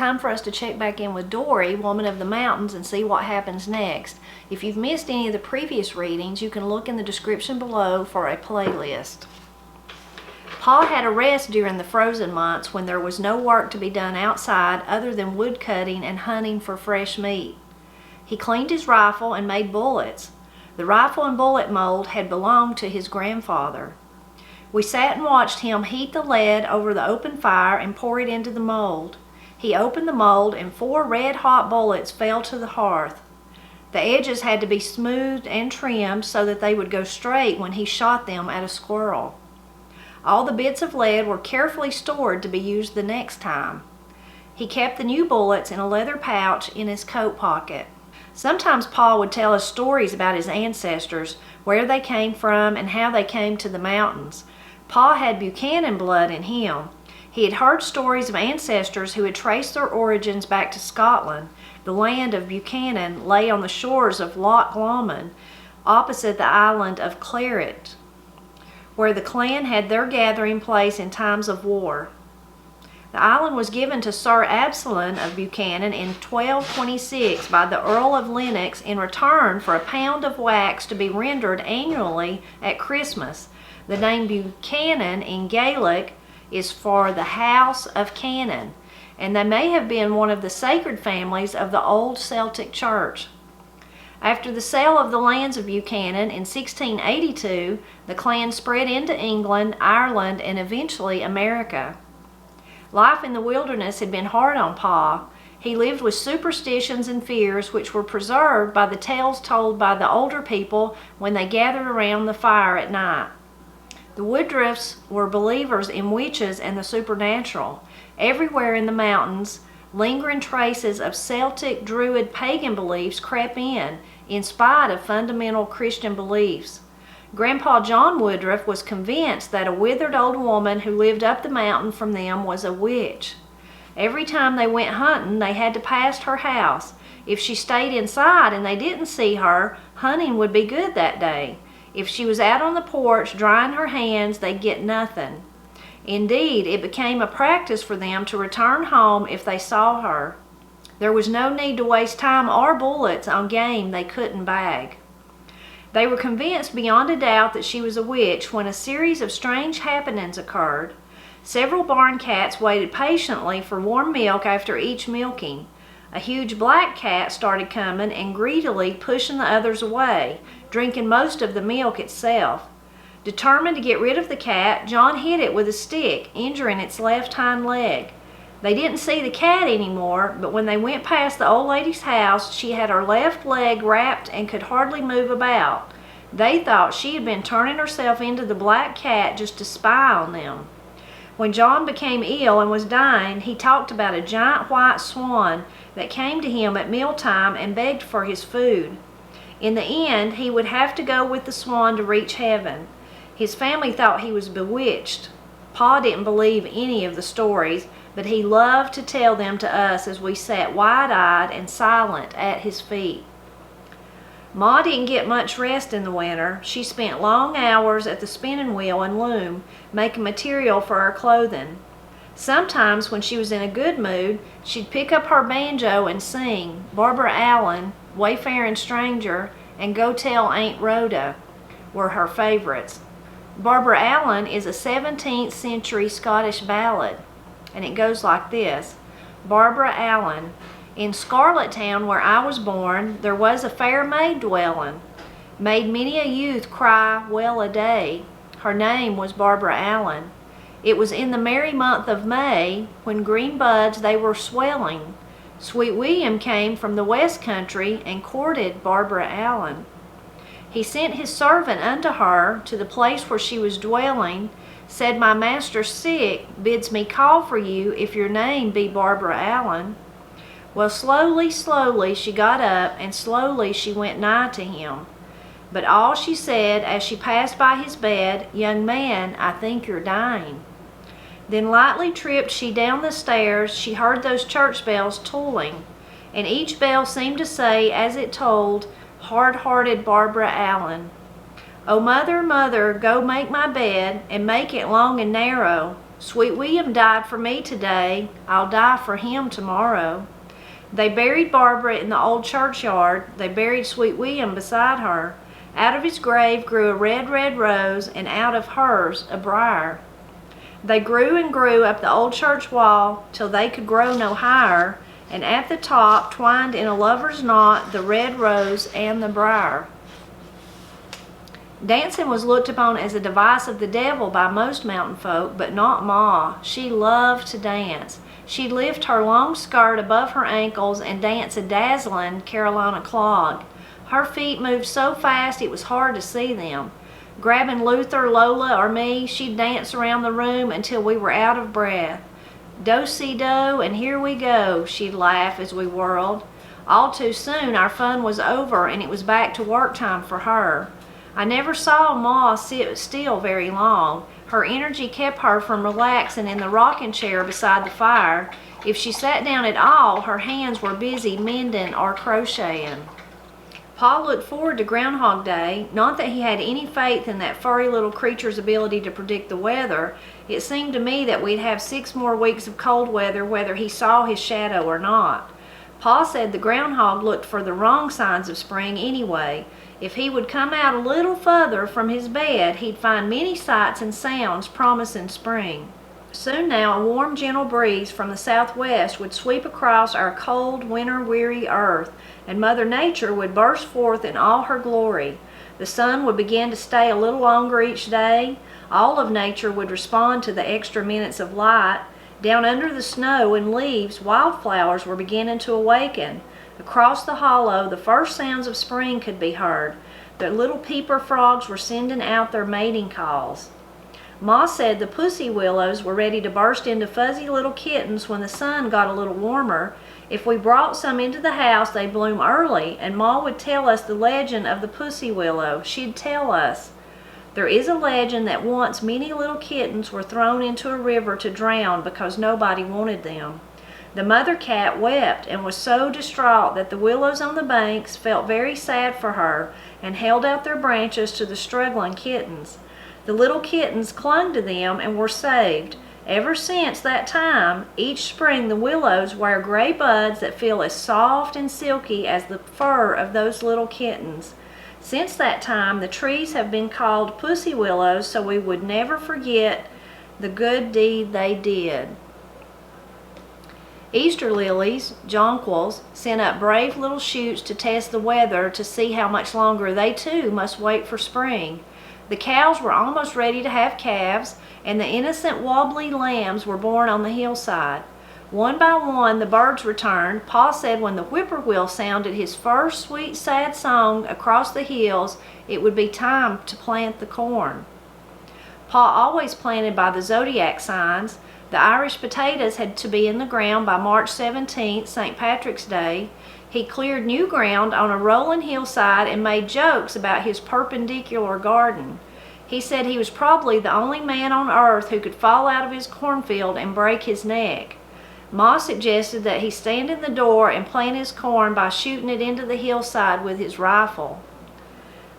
time for us to check back in with Dorie, Woman of the Mountains, and see what happens next. If you've missed any of the previous readings, you can look in the description below for a playlist. Pa had a rest during the frozen months when there was no work to be done outside other than wood cutting and hunting for fresh meat. He cleaned his rifle and made bullets. The rifle and bullet mold had belonged to his grandfather. We sat and watched him heat the lead over the open fire and pour it into the mold. He opened the mold and 4 red-hot bullets fell to the hearth. The edges had to be smoothed and trimmed so that they would go straight when he shot them at a squirrel. All the bits of lead were carefully stored to be used the next time. He kept the new bullets in a leather pouch in his coat pocket. Sometimes Pa would tell us stories about his ancestors, where they came from and how they came to the mountains. Pa had Buchanan blood in him. He had heard stories of ancestors who had traced their origins back to Scotland. The land of Buchanan lay on the shores of Loch Lomond, opposite the island of Claret, where the clan had their gathering place in times of war. The island was given to Sir Absalom of Buchanan in 1226 by the Earl of Lennox in return for a pound of wax to be rendered annually at Christmas. The name Buchanan in Gaelic is for the House of Cannon, and they may have been one of the sacred families of the old Celtic Church. After the sale of the lands of Buchanan in 1682, the clan spread into England, Ireland, and eventually America. Life in the wilderness had been hard on Pa. He lived with superstitions and fears which were preserved by the tales told by the older people when they gathered around the fire at night. The Woodruffs were believers in witches and the supernatural. Everywhere in the mountains, lingering traces of Celtic, Druid, pagan beliefs crept in spite of fundamental Christian beliefs. Grandpa John Woodruff was convinced that a withered old woman who lived up the mountain from them was a witch. Every time they went hunting, they had to pass her house. If she stayed inside and they didn't see her, hunting would be good that day. If she was out on the porch drying her hands, they'd get nothing. Indeed, it became a practice for them to return home if they saw her. There was no need to waste time or bullets on game they couldn't bag. They were convinced beyond a doubt that she was a witch when a series of strange happenings occurred. Several barn cats waited patiently for warm milk after each milking. A huge black cat started coming and greedily pushing the others away, drinking most of the milk itself. Determined to get rid of the cat, John hit it with a stick, injuring its left hind leg. They didn't see the cat anymore, but when they went past the old lady's house, she had her left leg wrapped and could hardly move about. They thought she had been turning herself into the black cat just to spy on them. When John became ill and was dying, he talked about a giant white swan that came to him at mealtime and begged for his food. In the end, he would have to go with the swan to reach heaven. His family thought he was bewitched. Pa didn't believe any of the stories, but he loved to tell them to us as we sat wide-eyed and silent at his feet. Ma didn't get much rest in the winter. She spent long hours at the spinning wheel and loom, making material for our clothing. Sometimes, when she was in a good mood, she'd pick up her banjo and sing Barbara Allen, Wayfaring Stranger, and Go Tell Aunt Rhoda were her favorites. Barbara Allen is a 17th century Scottish ballad, and it goes like this. Barbara Allen. In Scarlet Town, where I was born, there was a fair maid dwellin', made many a youth cry well a day. Her name was Barbara Allen. It was in the merry month of May, when green buds they were swelling. Sweet William came from the west country and courted Barbara Allen. He sent his servant unto her to the place where she was dwelling, said, My master sick, bids me call for you if your name be Barbara Allen. Well, slowly, slowly she got up, and slowly she went nigh to him. But all she said as she passed by his bed, Young man, I think you're dying. Then lightly tripped she down the stairs. She heard those church bells tolling, and each bell seemed to say as it tolled, Hard-hearted Barbara Allen. Oh, mother, mother, go make my bed, and make it long and narrow. Sweet William died for me today, I'll die for him tomorrow. They buried Barbara in the old churchyard, they buried Sweet William beside her. Out of his grave grew a red, red rose, and out of hers a briar. They grew and grew up the old church wall till they could grow no higher, and at the top, twined in a lover's knot, the red rose and the briar. Dancing was looked upon as a device of the devil by most mountain folk, but not Ma. She loved to dance. She'd lift her long skirt above her ankles and dance a dazzling Carolina clog. Her feet moved so fast it was hard to see them. Grabbing Luther, Lola, or me, she'd dance around the room until we were out of breath. Do-si-do, and here we go, she'd laugh as we whirled. All too soon our fun was over and it was back to work time for her. I never saw Ma sit still very long. Her energy kept her from relaxing in the rocking chair beside the fire. If she sat down at all, her hands were busy mending or crocheting. Pa looked forward to Groundhog Day, not that he had any faith in that furry little creature's ability to predict the weather. It seemed to me that we'd have 6 more weeks of cold weather whether he saw his shadow or not. Pa said the groundhog looked for the wrong signs of spring anyway. If he would come out a little further from his bed, he'd find many sights and sounds promising spring. Soon now a warm, gentle breeze from the southwest would sweep across our cold, winter-weary earth, and Mother Nature would burst forth in all her glory. The sun would begin to stay a little longer each day. All of nature would respond to the extra minutes of light. Down under the snow and leaves, wildflowers were beginning to awaken. Across the hollow, the first sounds of spring could be heard. The little peeper frogs were sending out their mating calls. Ma said the pussy willows were ready to burst into fuzzy little kittens when the sun got a little warmer. If we brought some into the house, they'd bloom early, and Ma would tell us the legend of the pussy willow. She'd tell us, "There is a legend that once many little kittens were thrown into a river to drown because nobody wanted them. The mother cat wept and was so distraught that the willows on the banks felt very sad for her and held out their branches to the struggling kittens. The little kittens clung to them and were saved. Ever since that time, each spring the willows wear gray buds that feel as soft and silky as the fur of those little kittens. Since that time, the trees have been called pussy willows so we would never forget the good deed they did." Easter lilies, jonquils, sent up brave little shoots to test the weather to see how much longer they too must wait for spring. The cows were almost ready to have calves, and the innocent wobbly lambs were born on the hillside. One by one the birds returned. Pa said when the whippoorwill sounded his first sweet sad song across the hills, it would be time to plant the corn. Pa always planted by the zodiac signs. The Irish potatoes had to be in the ground by March 17th, St. Patrick's Day. He cleared new ground on a rolling hillside and made jokes about his perpendicular garden. He said he was probably the only man on earth who could fall out of his cornfield and break his neck. Ma suggested that he stand in the door and plant his corn by shooting it into the hillside with his rifle.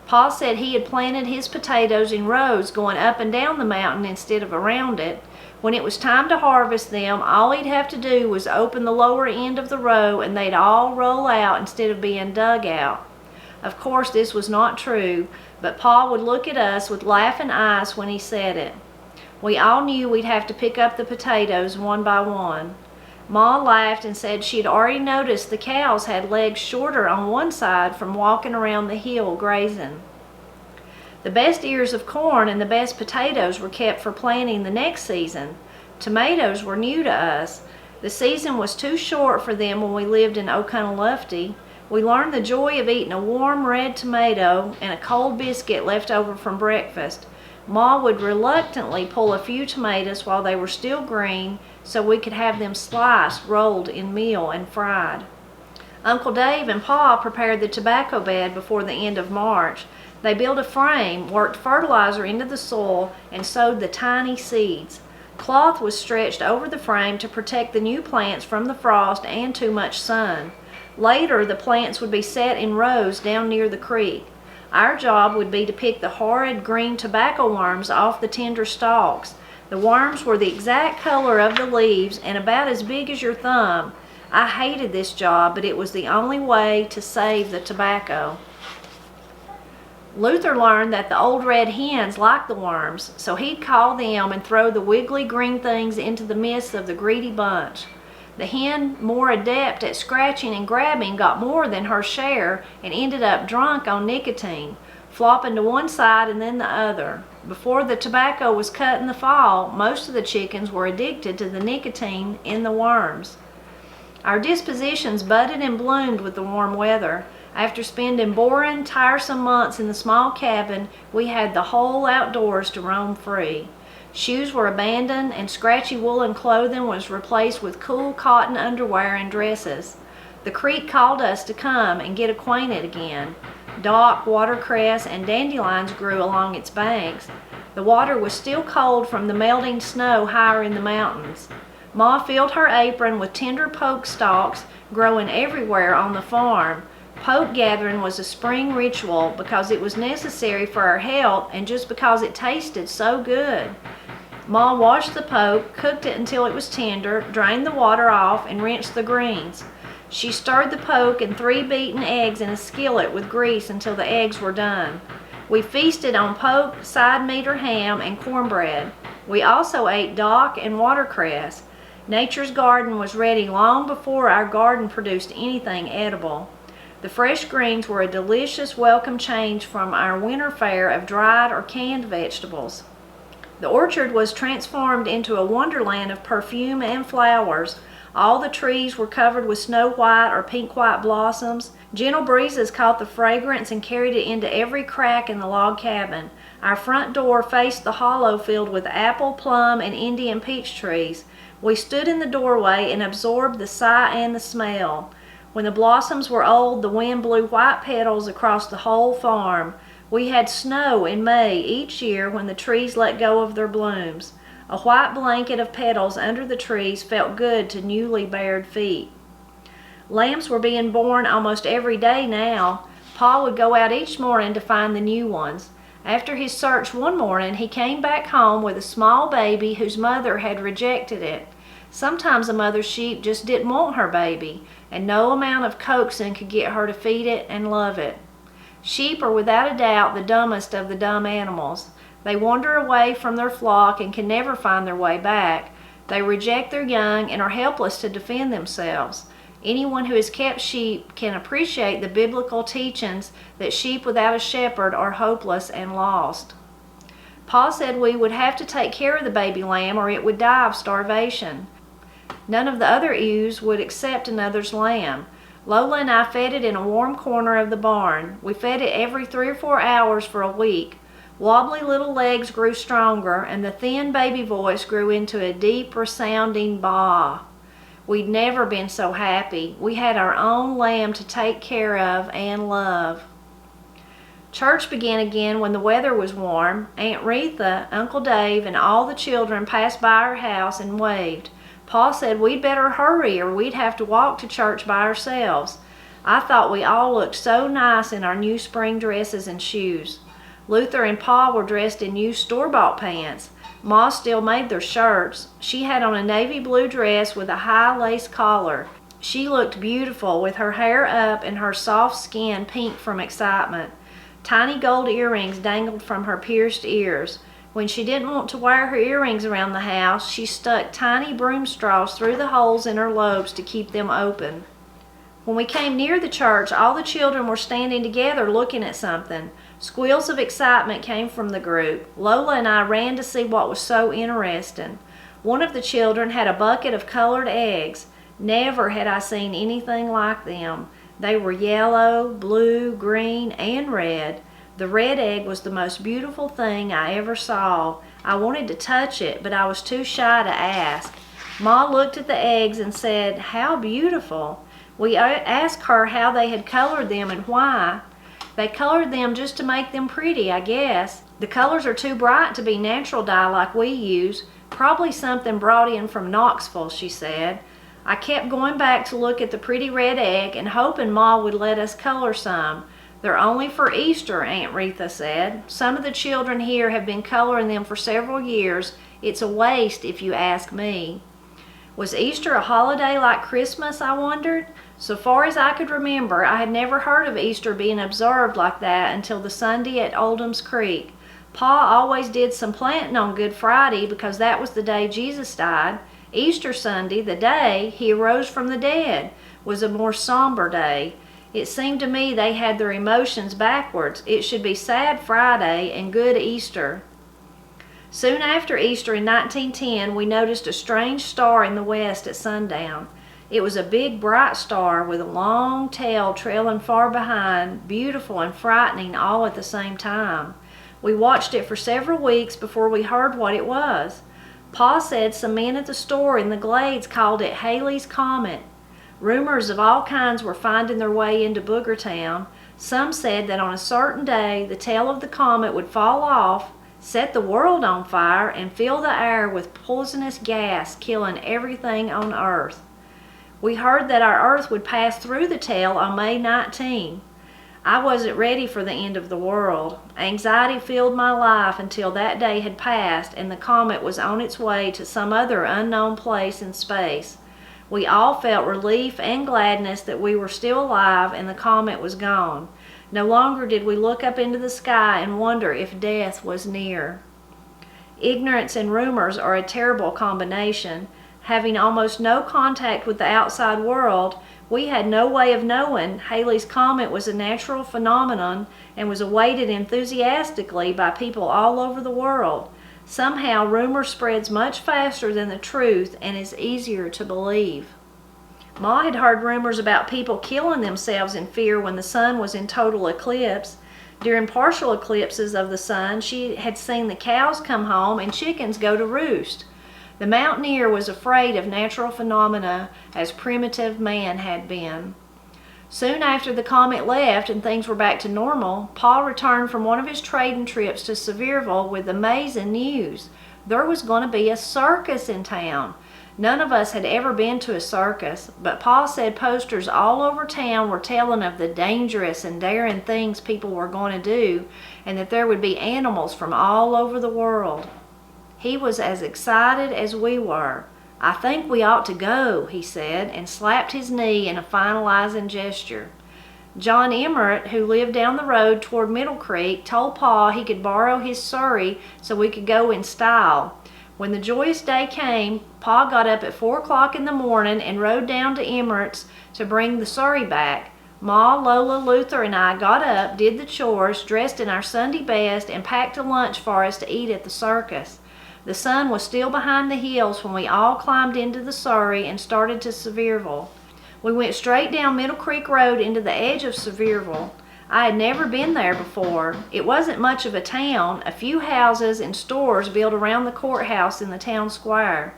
Pa said he had planted his potatoes in rows going up and down the mountain instead of around it. When it was time to harvest them, all he'd have to do was open the lower end of the row and they'd all roll out instead of being dug out. Of course, this was not true, but Pa would look at us with laughing eyes when he said it. We all knew we'd have to pick up the potatoes one by one. Ma laughed and said she'd already noticed the cows had legs shorter on one side from walking around the hill grazing. The best ears of corn and the best potatoes were kept for planting the next season. Tomatoes were new to us. The season was too short for them when we lived in Oconaluftee. We learned the joy of eating a warm red tomato and a cold biscuit left over from breakfast. Ma would reluctantly pull a few tomatoes while they were still green so we could have them sliced, rolled in meal, and fried. Uncle Dave and Pa prepared the tobacco bed before the end of March. They built a frame, worked fertilizer into the soil, and sowed the tiny seeds. Cloth was stretched over the frame to protect the new plants from the frost and too much sun. Later, the plants would be set in rows down near the creek. Our job would be to pick the horrid green tobacco worms off the tender stalks. The worms were the exact color of the leaves and about as big as your thumb. I hated this job, but it was the only way to save the tobacco. Luther learned that the old red hens liked the worms, so he'd call them and throw the wiggly green things into the midst of the greedy bunch. The hen, more adept at scratching and grabbing, got more than her share and ended up drunk on nicotine, flopping to one side and then the other. Before the tobacco was cut in the fall, most of the chickens were addicted to the nicotine in the worms. Our dispositions budded and bloomed with the warm weather. After spending boring, tiresome months in the small cabin, we had the whole outdoors to roam free. Shoes were abandoned and scratchy woolen clothing was replaced with cool cotton underwear and dresses. The creek called us to come and get acquainted again. Dock, watercress, and dandelions grew along its banks. The water was still cold from the melting snow higher in the mountains. Ma filled her apron with tender poke stalks growing everywhere on the farm. Poke gathering was a spring ritual because it was necessary for our health and just because it tasted so good. Ma washed the poke, cooked it until it was tender, drained the water off, and rinsed the greens. She stirred the poke and 3 beaten eggs in a skillet with grease until the eggs were done. We feasted on poke, side meat or ham, and cornbread. We also ate dock and watercress. Nature's garden was ready long before our garden produced anything edible. The fresh greens were a delicious welcome change from our winter fare of dried or canned vegetables. The orchard was transformed into a wonderland of perfume and flowers. All the trees were covered with snow white or pink white blossoms. Gentle breezes caught the fragrance and carried it into every crack in the log cabin. Our front door faced the hollow filled with apple, plum, and Indian peach trees. We stood in the doorway and absorbed the sight and the smell. When the blossoms were old, the wind blew white petals across the whole farm. We had snow in May each year when the trees let go of their blooms. A white blanket of petals under the trees felt good to newly bared feet. Lambs were being born almost every day now. Pa would go out each morning to find the new ones. After his search one morning, he came back home with a small baby whose mother had rejected it. Sometimes a mother sheep just didn't want her baby, and no amount of coaxing could get her to feed it and love it. Sheep are without a doubt the dumbest of the dumb animals. They wander away from their flock and can never find their way back. They reject their young and are helpless to defend themselves. Anyone who has kept sheep can appreciate the biblical teachings that sheep without a shepherd are hopeless and lost. Pa said we would have to take care of the baby lamb or it would die of starvation. None of the other ewes would accept another's lamb. Lola and I fed it in a warm corner of the barn. We fed it every 3 or 4 hours for a week. Wobbly little legs grew stronger, and the thin baby voice grew into a deep resounding baa. We'd never been so happy. We had our own lamb to take care of and love. Church began again when the weather was warm. Aunt Retha, Uncle Dave, and all the children passed by our house and waved. Pa said we'd better hurry or we'd have to walk to church by ourselves. I thought we all looked so nice in our new spring dresses and shoes. Luther and Pa were dressed in new store-bought pants. Ma still made their shirts. She had on a navy blue dress with a high lace collar. She looked beautiful with her hair up and her soft skin pink from excitement. Tiny gold earrings dangled from her pierced ears. When she didn't want to wear her earrings around the house, she stuck tiny broom straws through the holes in her lobes to keep them open. When we came near the church, all the children were standing together looking at something. Squeals of excitement came from the group. Lola and I ran to see what was so interesting. One of the children had a bucket of colored eggs. Never had I seen anything like them. They were yellow, blue, green, and red. The red egg was the most beautiful thing I ever saw. I wanted to touch it, but I was too shy to ask. Ma looked at the eggs and said, "How beautiful." We asked her how they had colored them and why. They colored them just to make them pretty, I guess. The colors are too bright to be natural dye like we use. Probably something brought in from Knoxville, she said. I kept going back to look at the pretty red egg and hoping Ma would let us color some. "They're only for Easter," Aunt Retha said. "Some of the children here have been coloring them for several years. It's a waste if you ask me." Was Easter a holiday like Christmas, I wondered? So far as I could remember, I had never heard of Easter being observed like that until the Sunday at Oldham's Creek. Pa always did some planting on Good Friday because that was the day Jesus died. Easter Sunday, the day he arose from the dead, was a more somber day. It seemed to me they had their emotions backwards. It should be Sad Friday and Good Easter. Soon after Easter in 1910, we noticed a strange star in the west at sundown. It was a big bright star with a long tail trailing far behind, beautiful and frightening all at the same time. We watched it for several weeks before we heard what it was. Pa said some men at the store in the Glades called it Halley's Comet. Rumors of all kinds were finding their way into Boogertown. Some said that on a certain day the tail of the comet would fall off, set the world on fire, and fill the air with poisonous gas, killing everything on Earth. We heard that our Earth would pass through the tail on May 19. I wasn't ready for the end of the world. Anxiety filled my life until that day had passed and the comet was on its way to some other unknown place in space. We all felt relief and gladness that we were still alive and the comet was gone. No longer did we look up into the sky and wonder if death was near. Ignorance and rumors are a terrible combination. Having almost no contact with the outside world, we had no way of knowing Halley's Comet was a natural phenomenon and was awaited enthusiastically by people all over the world. Somehow, rumor spreads much faster than the truth and is easier to believe. Ma had heard rumors about people killing themselves in fear when the sun was in total eclipse. During partial eclipses of the sun, she had seen the cows come home and chickens go to roost. The mountaineer was afraid of natural phenomena as primitive man had been. Soon after the comet left and things were back to normal, Pa returned from one of his trading trips to Sevierville with amazing news. There was going to be a circus in town. None of us had ever been to a circus, but Pa said posters all over town were telling of the dangerous and daring things people were going to do, and that there would be animals from all over the world. He was as excited as we were. "I think we ought to go," he said, and slapped his knee in a finalizing gesture. John Emmert, who lived down the road toward Middle Creek, told Pa he could borrow his surrey so we could go in style. When the joyous day came, Pa got up at 4 o'clock in the morning and rode down to Emmert's to bring the surrey back. Ma, Lola, Luther, and I got up, did the chores, dressed in our Sunday best, and packed a lunch for us to eat at the circus. The sun was still behind the hills when we all climbed into the surrey and started to Sevierville. We went straight down Middle Creek Road into the edge of Sevierville. I had never been there before. It wasn't much of a town, a few houses and stores built around the courthouse in the town square.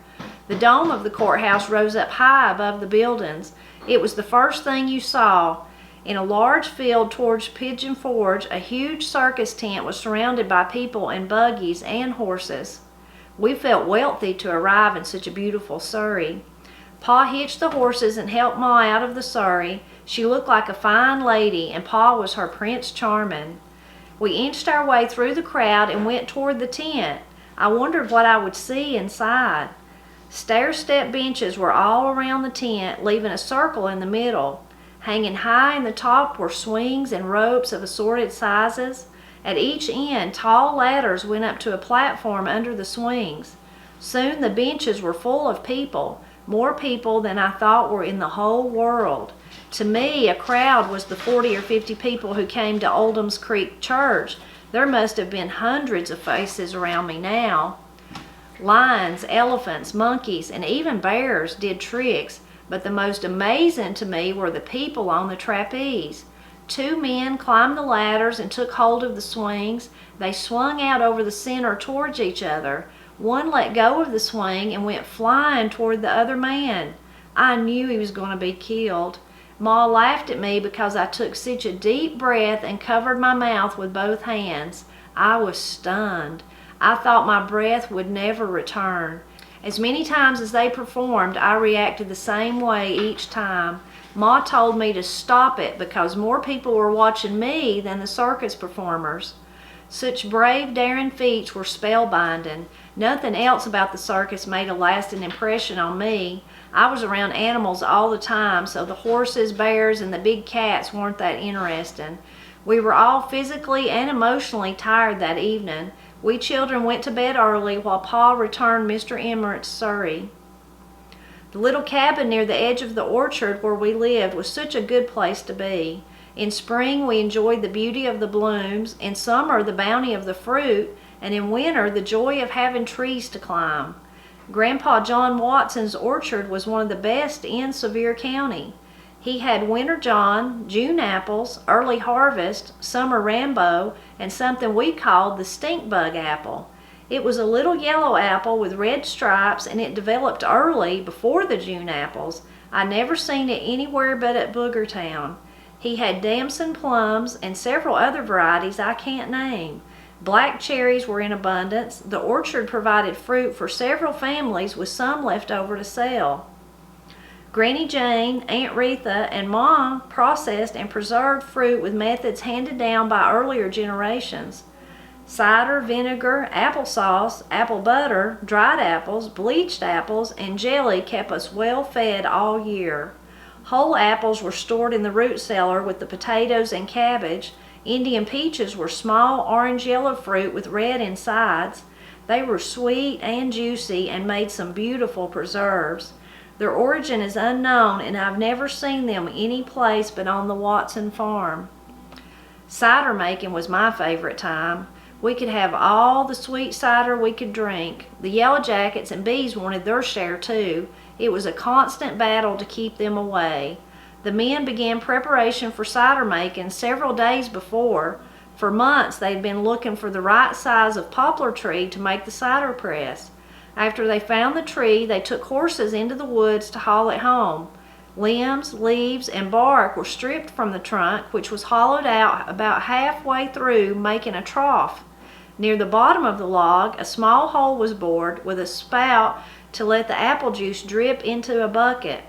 The dome of the courthouse rose up high above the buildings. It was the first thing you saw. In a large field towards Pigeon Forge, a huge circus tent was surrounded by people in buggies and horses. We felt wealthy to arrive in such a beautiful surrey. Pa hitched the horses and helped Ma out of the surrey. She looked like a fine lady, and Pa was her Prince Charming. We inched our way through the crowd and went toward the tent. I wondered what I would see inside. Stair-step benches were all around the tent, leaving a circle in the middle. Hanging high in the top were swings and ropes of assorted sizes. At each end, tall ladders went up to a platform under the swings. Soon the benches were full of people, more people than I thought were in the whole world. To me, a crowd was the 40 or 50 people who came to Oldham's Creek Church. There must have been hundreds of faces around me now. Lions, elephants, monkeys, and even bears did tricks, but the most amazing to me were the people on the trapeze. 2 men climbed the ladders and took hold of the swings. They swung out over the center towards each other. One let go of the swing and went flying toward the other man. I knew he was going to be killed. Ma laughed at me because I took such a deep breath and covered my mouth with both hands. I was stunned. I thought my breath would never return. As many times as they performed, I reacted the same way each time. Ma told me to stop it because more people were watching me than the circus performers. Such brave, daring feats were spellbinding. Nothing else about the circus made a lasting impression on me. I was around animals all the time, so the horses, bears, and the big cats weren't that interesting. We were all physically and emotionally tired that evening. We children went to bed early while Pa returned Mr. Emmert's surrey. The little cabin near the edge of the orchard where we lived was such a good place to be. In spring, we enjoyed the beauty of the blooms, in summer, the bounty of the fruit, and in winter, the joy of having trees to climb. Grandpa John Watson's orchard was one of the best in Sevier County. He had Winter John, June apples, early harvest, summer Rambo, and something we called the stink bug apple. It was a little yellow apple with red stripes, and it developed early before the June apples. I never seen it anywhere but at Boogertown. He had damson plums and several other varieties I can't name. Black cherries were in abundance. The orchard provided fruit for several families with some left over to sell. Granny Jane, Aunt Retha, and Mom processed and preserved fruit with methods handed down by earlier generations. Cider, vinegar, applesauce, apple butter, dried apples, bleached apples, and jelly kept us well fed all year. Whole apples were stored in the root cellar with the potatoes and cabbage. Indian peaches were small orange-yellow fruit with red insides. They were sweet and juicy and made some beautiful preserves. Their origin is unknown, and I've never seen them any place but on the Watson farm. Cider making was my favorite time. We could have all the sweet cider we could drink. The Yellow Jackets and bees wanted their share too. It was a constant battle to keep them away. The men began preparation for cider making several days before. For months they'd been looking for the right size of poplar tree to make the cider press. After they found the tree, they took horses into the woods to haul it home. Limbs, leaves, and bark were stripped from the trunk, which was hollowed out about halfway through, making a trough. Near the bottom of the log, a small hole was bored with a spout to let the apple juice drip into a bucket.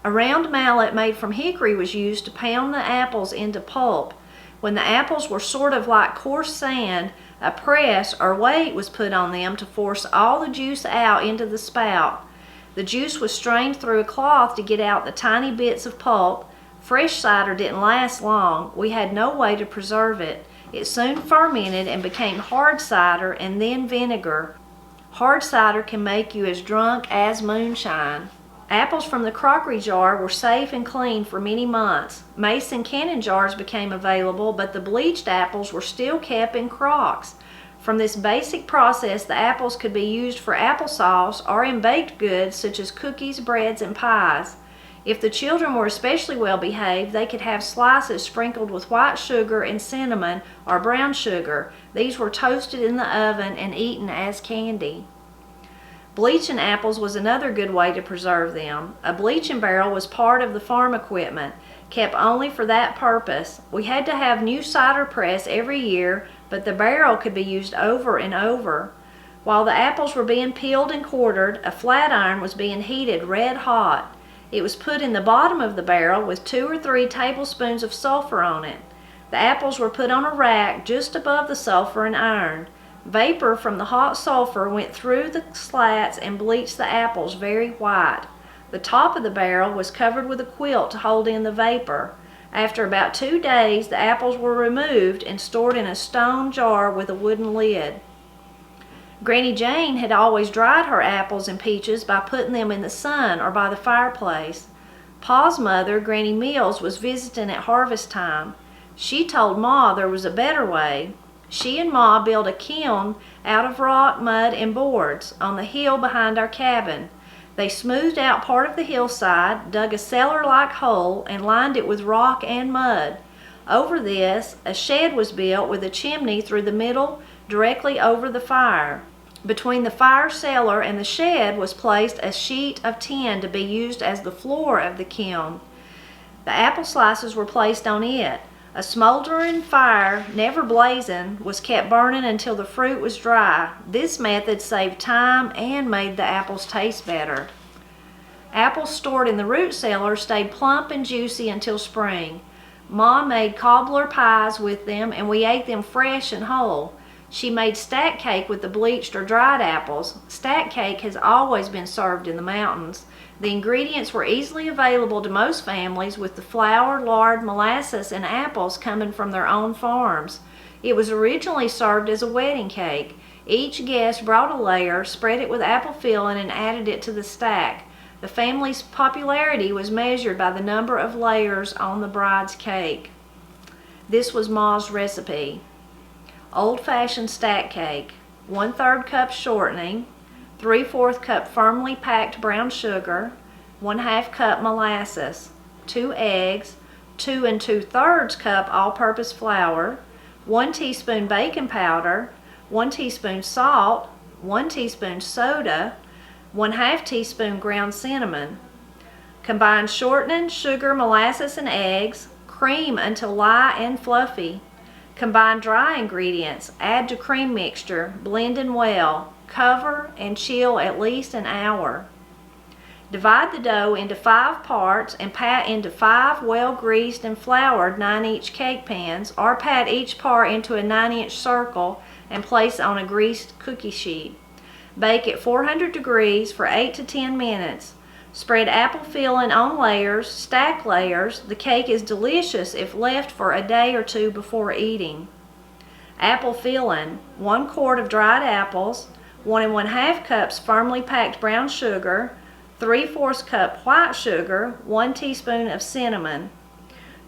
A round mallet made from hickory was used to pound the apples into pulp. When the apples were sort of like coarse sand, a press or weight was put on them to force all the juice out into the spout. The juice was strained through a cloth to get out the tiny bits of pulp. Fresh cider didn't last long. We had no way to preserve it. It soon fermented and became hard cider and then vinegar. Hard cider can make you as drunk as moonshine. Apples from the crockery jar were safe and clean for many months. Mason cannon jars became available, but the bleached apples were still kept in crocks. From this basic process, the apples could be used for applesauce or in baked goods such as cookies, breads, and pies. If the children were especially well behaved, they could have slices sprinkled with white sugar and cinnamon or brown sugar. These were toasted in the oven and eaten as candy. Bleaching apples was another good way to preserve them. A bleaching barrel was part of the farm equipment, kept only for that purpose. We had to have new cider press every year, but the barrel could be used over and over. While the apples were being peeled and quartered, a flat iron was being heated red hot. It was put in the bottom of the barrel with 2 or 3 tablespoons of sulfur on it. The apples were put on a rack just above the sulfur and iron. Vapor from the hot sulfur went through the slats and bleached the apples very white. The top of the barrel was covered with a quilt to hold in the vapor. After about 2 days, the apples were removed and stored in a stone jar with a wooden lid. Granny Jane had always dried her apples and peaches by putting them in the sun or by the fireplace. Pa's mother, Granny Mills, was visiting at harvest time. She told Ma there was a better way. She and Ma built a kiln out of rock, mud, and boards on the hill behind our cabin. They smoothed out part of the hillside, dug a cellar-like hole, and lined it with rock and mud. Over this, a shed was built with a chimney through the middle, directly over the fire. Between the fire cellar and the shed was placed a sheet of tin to be used as the floor of the kiln. The apple slices were placed on it. A smoldering fire, never blazing, was kept burning until the fruit was dry. This method saved time and made the apples taste better. Apples stored in the root cellar stayed plump and juicy until spring. Ma made cobbler pies with them, and we ate them fresh and whole. She made stack cake with the bleached or dried apples. Stack cake has always been served in the mountains. The ingredients were easily available to most families, with the flour, lard, molasses, and apples coming from their own farms. It was originally served as a wedding cake. Each guest brought a layer, spread it with apple filling, and added it to the stack. The family's popularity was measured by the number of layers on the bride's cake. This was Ma's recipe. Old-fashioned stack cake, 1/3 cup shortening, 3/4 cup firmly packed brown sugar, 1/2 cup molasses, 2 eggs, 2 2/3 cup all-purpose flour, 1 teaspoon baking powder, 1 teaspoon salt, 1 teaspoon soda, 1/2 teaspoon ground cinnamon. Combine shortening, sugar, molasses, and eggs. Cream until light and fluffy. Combine dry ingredients, add to cream mixture, blending well. Cover and chill at least an hour. Divide the dough into 5 parts and pat into 5 well-greased and floured 9-inch cake pans, or pat each part into a 9-inch circle and place on a greased cookie sheet. Bake at 400 degrees for 8 to 10 minutes. Spread apple filling on layers, stack layers. The cake is delicious if left for a day or two before eating. Apple filling, 1 quart of dried apples, 1 1/2 cups firmly packed brown sugar, 3/4 cup white sugar, 1 teaspoon of cinnamon.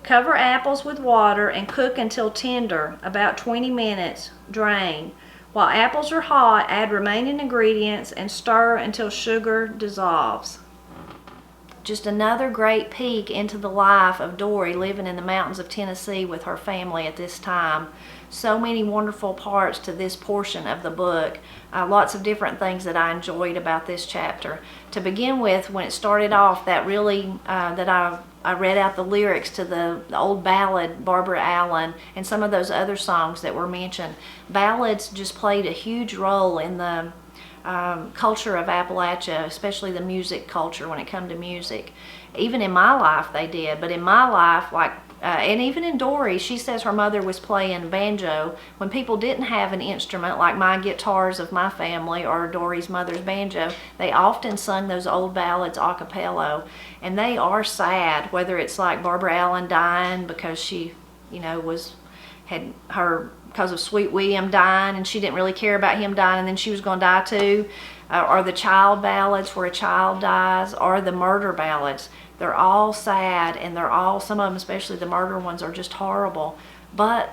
Cover apples with water and cook until tender, about 20 minutes. Drain. While apples are hot, add remaining ingredients and stir until sugar dissolves. Just another great peek into the life of Dorie living in the mountains of Tennessee with her family at this time. So many wonderful parts to this portion of the book. Lots of different things that I enjoyed about this chapter. To begin with, when it started off, that really, that I read out the lyrics to the old ballad, Barbara Allen, and some of those other songs that were mentioned. Ballads just played a huge role in the culture of Appalachia, especially the music culture when it come to music. Even in my life they did, but in my life, like, and even in Dorie, she says her mother was playing banjo when people didn't have an instrument like my guitars of my family or Dorie's mother's banjo. They often sung those old ballads a cappella, and they are sad, whether it's like Barbara Allen dying because she, you know, because of Sweet William dying and she didn't really care about him dying and then she was going to die too, or the child ballads where a child dies, or the murder ballads. They're all sad, and they're all, some of them, especially the murder ones, are just horrible. But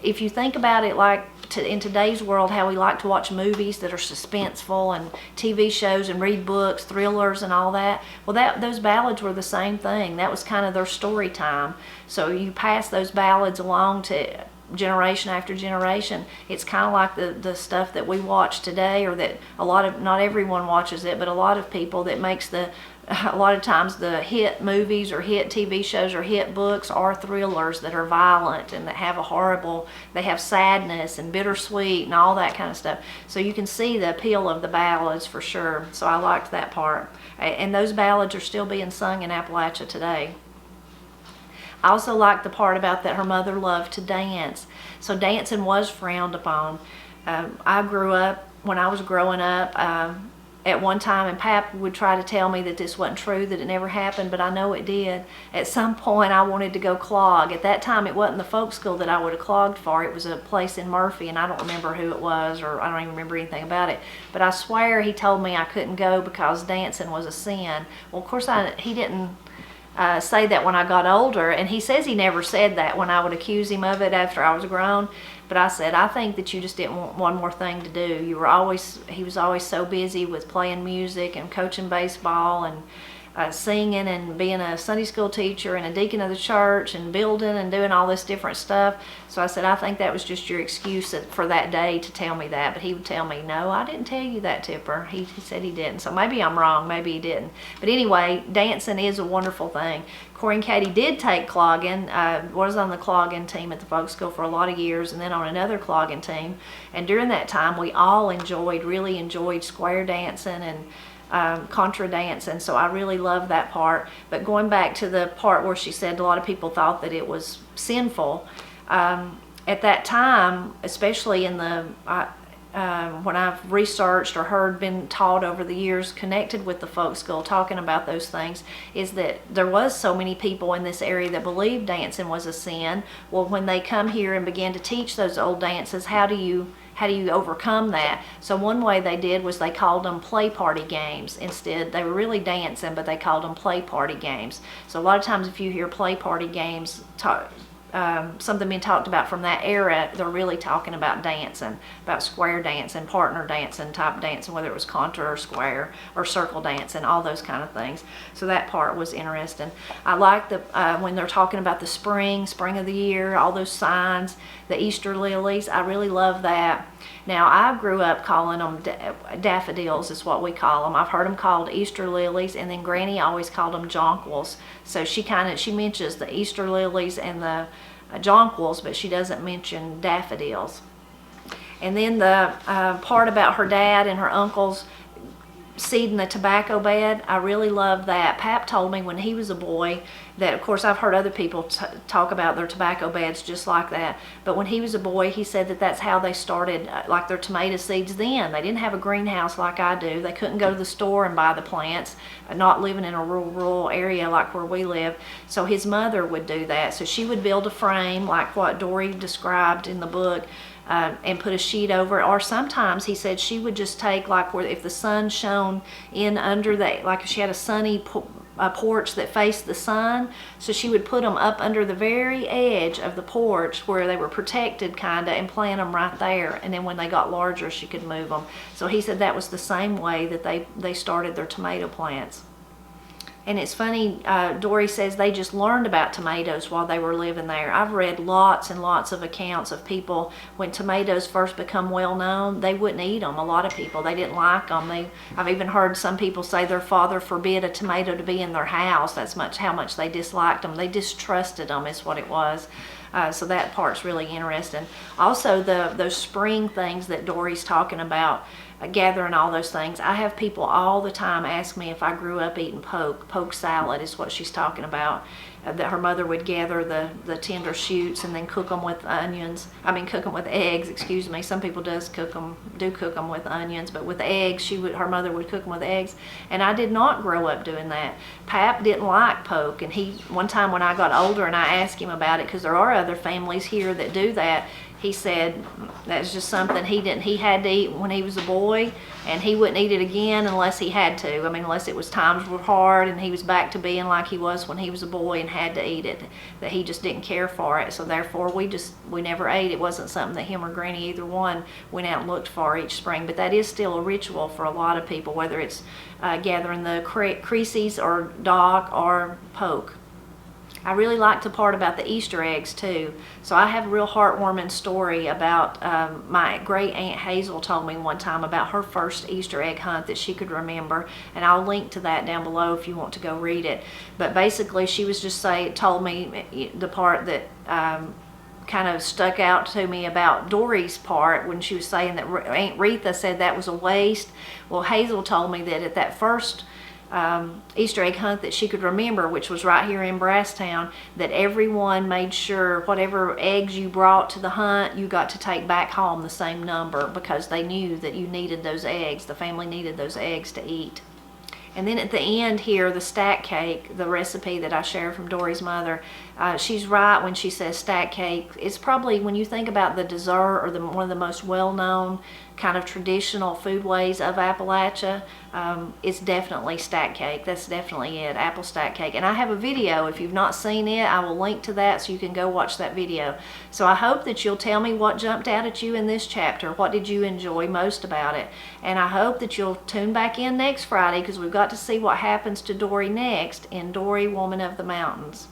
if you think about it, like in today's world, how we like to watch movies that are suspenseful and TV shows and read books, thrillers and all that, well, those ballads were the same thing. That was kind of their story time. So you pass those ballads along to generation after generation. It's kind of like the stuff that we watch today, or that not everyone watches it, but a lot of people, that makes a lot of times the hit movies or hit TV shows or hit books are thrillers that are violent and that have they have sadness and bittersweet and all that kind of stuff. So you can see the appeal of the ballads for sure. So I liked that part. And those ballads are still being sung in Appalachia today. I also liked the part about that her mother loved to dance. So dancing was frowned upon. I grew up, when I was growing up, at one time, and Pap would try to tell me that this wasn't true, that it never happened, but I know it did. At some point, I wanted to go clog. At that time, it wasn't the folk school that I would have clogged for. It was a place in Murphy, and I don't remember who it was, or I don't even remember anything about it. But I swear he told me I couldn't go because dancing was a sin. Well, of course, he didn't say that when I got older, and he says he never said that when I would accuse him of it after I was grown. But I said, I think that you just didn't want one more thing to do. He was always so busy with playing music and coaching baseball, and singing and being a Sunday school teacher and a deacon of the church and building and doing all this different stuff. So I said, I think that was just your excuse for that day to tell me that. But he would tell me, no, I didn't tell you that, Tipper. He said he didn't. So maybe I'm wrong. Maybe he didn't. But anyway, dancing is a wonderful thing. Corey and Katie did take clogging. Was on the clogging team at the folk school for a lot of years, and then on another clogging team. And during that time, we all really enjoyed square dancing and contra dancing, so I really love that part. But going back to the part where she said a lot of people thought that it was sinful, at that time, especially in the when I've researched or been taught over the years connected with the folk school talking about those things, is that there was so many people in this area that believed dancing was a sin. Well, when they come here and began to teach those old dances, how do you overcome that? So one way they did was they called them play party games. Instead, they were really dancing, but they called them play party games. So a lot of times if you hear play party games something being talked about from that era, they're really talking about dancing, about square dancing, partner dancing, type dancing, whether it was contra or square or circle dancing, all those kind of things. So that part was interesting. I like when they're talking about the spring of the year, all those signs, the Easter lilies. I really love that. Now, I grew up calling them daffodils is what we call them. I've heard them called Easter lilies, and then Granny always called them jonquils. So she mentions the Easter lilies and the jonquils, but she doesn't mention daffodils. And then the part about her dad and her uncles seeding the tobacco bed, I really love that. Pap told me when he was a boy that, of course, I've heard other people talk about their tobacco beds just like that, but when he was a boy, he said that that's how they started like their tomato seeds then. They didn't have a greenhouse like I do. They couldn't go to the store and buy the plants, not living in a rural area like where we live. So his mother would do that. So she would build a frame like what Dorie described in the book, and put a sheet over it. Or sometimes he said she would just take, like, where if the sun shone in under the, like if she had a sunny porch that faced the sun, so she would put them up under the very edge of the porch where they were protected kind of, and plant them right there, and then when they got larger she could move them. So he said that was the same way that they started their tomato plants. And it's funny, Dorie says they just learned about tomatoes while they were living there. I've read lots and lots of accounts of people, when tomatoes first become well known, they wouldn't eat them. A lot of people, they didn't like them. I've even heard some people say their father forbid a tomato to be in their house. That's how much they disliked them. They distrusted them is what it was. So that part's really interesting. Also, those spring things that Dorie's talking about, gathering all those things. I have people all the time ask me if I grew up eating poke salad is what she's talking about. That her mother would gather the tender shoots and then cook them with cook them with eggs, excuse me. Some people do cook them with onions, but with eggs, her mother would cook them with eggs. And I did not grow up doing that. Pap didn't like poke, and one time when I got older and I asked him about it, because there are other families here that do that, he said that's just something he had to eat when he was a boy, and he wouldn't eat it again unless he had to. Unless it was times were hard and he was back to being like he was when he was a boy and had to eat it, that he just didn't care for it. So therefore we never ate. It wasn't something that him or Granny, either one, went out and looked for each spring. But that is still a ritual for a lot of people, whether it's gathering the creases or dock or poke. I really like the part about the Easter eggs too. So I have a real heartwarming story about my great aunt Hazel told me one time about her first Easter egg hunt that she could remember, and I'll link to that down below if you want to go read it. But basically she was just told me the part that kind of stuck out to me about Dorie's part when she was saying that Aunt Retha said that was a waste. Well, Hazel told me that at that first Easter egg hunt that she could remember, which was right here in Brasstown, that everyone made sure whatever eggs you brought to the hunt, you got to take back home the same number, because they knew that you needed those eggs. The family needed those eggs to eat. And then at the end here, the stack cake, the recipe that I shared from Dorie's mother, she's right when she says stack cake. It's probably, when you think about the dessert or one of the most well-known kind of traditional foodways of Appalachia, it's definitely stack cake. That's definitely it, apple stack cake. And I have a video. If you've not seen it, I will link to that so you can go watch that video. So I hope that you'll tell me what jumped out at you in this chapter. What did you enjoy most about it? And I hope that you'll tune back in next Friday, because we've got to see what happens to Dorie next in Dorie, Woman of the Mountains.